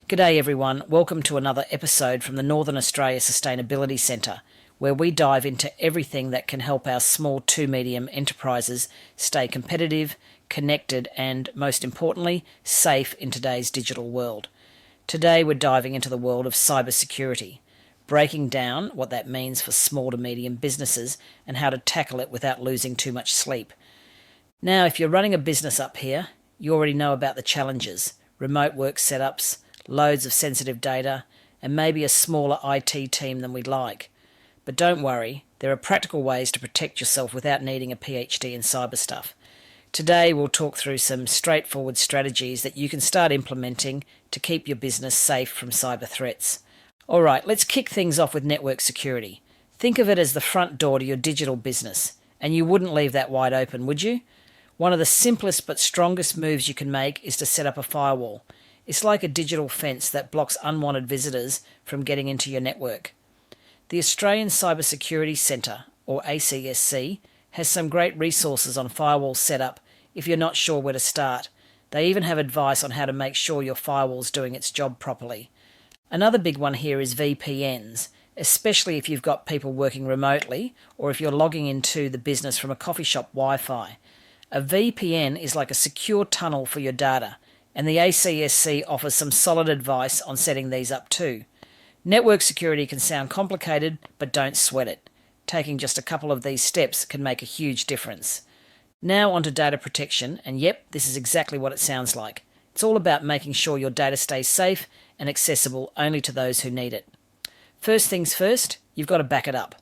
G'day everyone, welcome to another episode from the Northern Australia Sustainability Centre, where we dive into everything that can help our small to medium enterprises stay competitive, connected and, most importantly, safe in today's digital world. Today we're diving into the world of cybersecurity, breaking down what that means for small to medium businesses and how to tackle it without losing too much sleep. Now, if you're running a business up here, you already know about the challenges: remote work setups, loads of sensitive data, and maybe a smaller IT team than we'd like. But don't worry, there are practical ways to protect yourself without needing a PhD in cyber stuff. Today we'll talk through some straightforward strategies that you can start implementing to keep your business safe from cyber threats. Alright, let's kick things off with network security. Think of it as the front door to your digital business, and you wouldn't leave that wide open, would you? One of the simplest but strongest moves you can make is to set up a firewall. It's like a digital fence that blocks unwanted visitors from getting into your network. The Australian CyberSecurity Centre, or ACSC, has some great resources on firewall setup if you're not sure where to start. They even have advice on how to make sure your firewall's doing its job properly. Another big one here is VPNs, especially if you've got people working remotely or if you're logging into the business from a coffee shop Wi-Fi. A VPN is like a secure tunnel for your data, and the ACSC offers some solid advice on setting these up too. Network security can sound complicated, but don't sweat it. Taking just a couple of these steps can make a huge difference. Now onto data protection, and yep, this is exactly what it sounds like. It's all about making sure your data stays safe and accessible only to those who need it. First things first, you've got to back it up.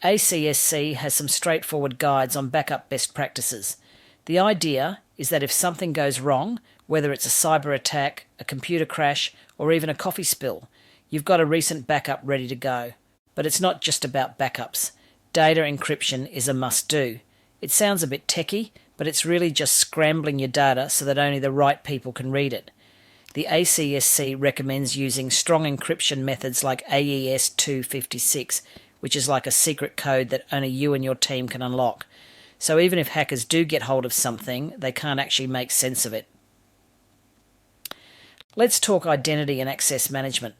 ACSC has some straightforward guides on backup best practices. The idea is that if something goes wrong, whether it's a cyber attack, a computer crash, or even a coffee spill, you've got a recent backup ready to go. But it's not just about backups. Data encryption is a must-do. It sounds a bit techie, but it's really just scrambling your data so that only the right people can read it. The ACSC recommends using strong encryption methods like AES 256, which is like a secret code that only you and your team can unlock. So even if hackers do get hold of something, they can't actually make sense of it. Let's talk identity and access management.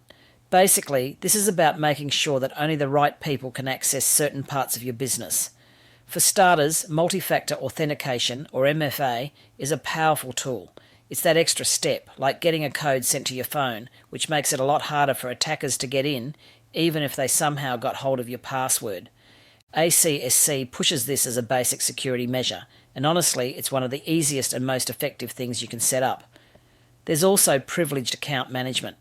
Basically, this is about making sure that only the right people can access certain parts of your business. For starters, multi-factor authentication, or MFA, is a powerful tool. It's that extra step, like getting a code sent to your phone, which makes it a lot harder for attackers to get in, even if they somehow got hold of your password. ACSC pushes this as a basic security measure, and honestly, it's one of the easiest and most effective things you can set up. There's also privileged account management.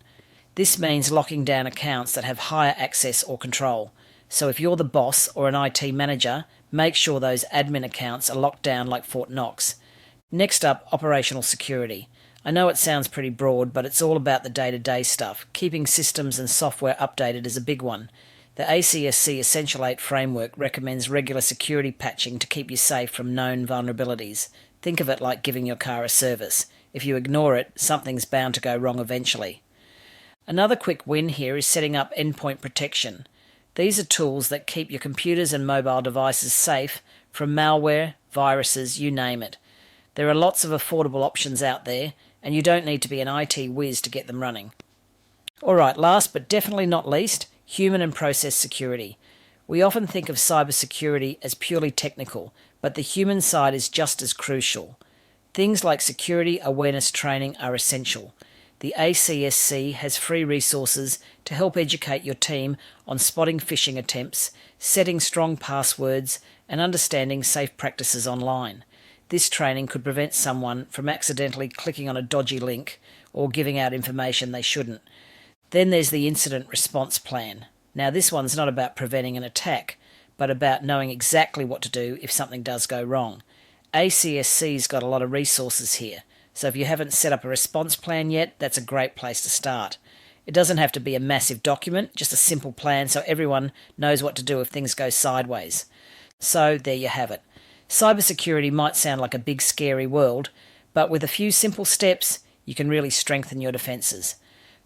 This means locking down accounts that have higher access or control. So if you're the boss or an IT manager, make sure those admin accounts are locked down like Fort Knox. Next up, operational security. I know it sounds pretty broad, but it's all about the day-to-day stuff. Keeping systems and software updated is a big one. The ACSC Essential 8 framework recommends regular security patching to keep you safe from known vulnerabilities. Think of it like giving your car a service. If you ignore it, something's bound to go wrong eventually. Another quick win here is setting up endpoint protection. These are tools that keep your computers and mobile devices safe from malware, viruses, you name it. There are lots of affordable options out there, and you don't need to be an IT whiz to get them running. Alright, last but definitely not least, human and process security. We often think of cybersecurity as purely technical, but the human side is just as crucial. Things like security awareness training are essential. The ACSC has free resources to help educate your team on spotting phishing attempts, setting strong passwords, and understanding safe practices online. This training could prevent someone from accidentally clicking on a dodgy link or giving out information they shouldn't. Then there's the incident response plan. Now this one's not about preventing an attack, but about knowing exactly what to do if something does go wrong. ACSC's got a lot of resources here, so if you haven't set up a response plan yet, that's a great place to start. It doesn't have to be a massive document, just a simple plan so everyone knows what to do if things go sideways. So there you have it. Cybersecurity might sound like a big scary world, but with a few simple steps, you can really strengthen your defences.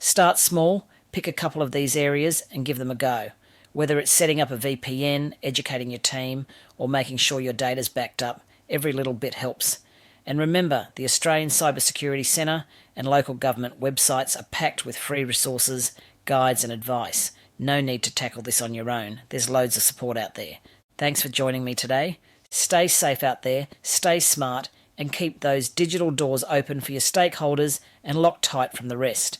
Start small, pick a couple of these areas and give them a go. Whether it's setting up a VPN, educating your team, or making sure your data's backed up, every little bit helps. And remember, the Australian Cybersecurity Centre and local government websites are packed with free resources, guides and advice. No need to tackle this on your own. There's loads of support out there. Thanks for joining me today. Stay safe out there, stay smart, and keep those digital doors open for your stakeholders and locked tight from the rest.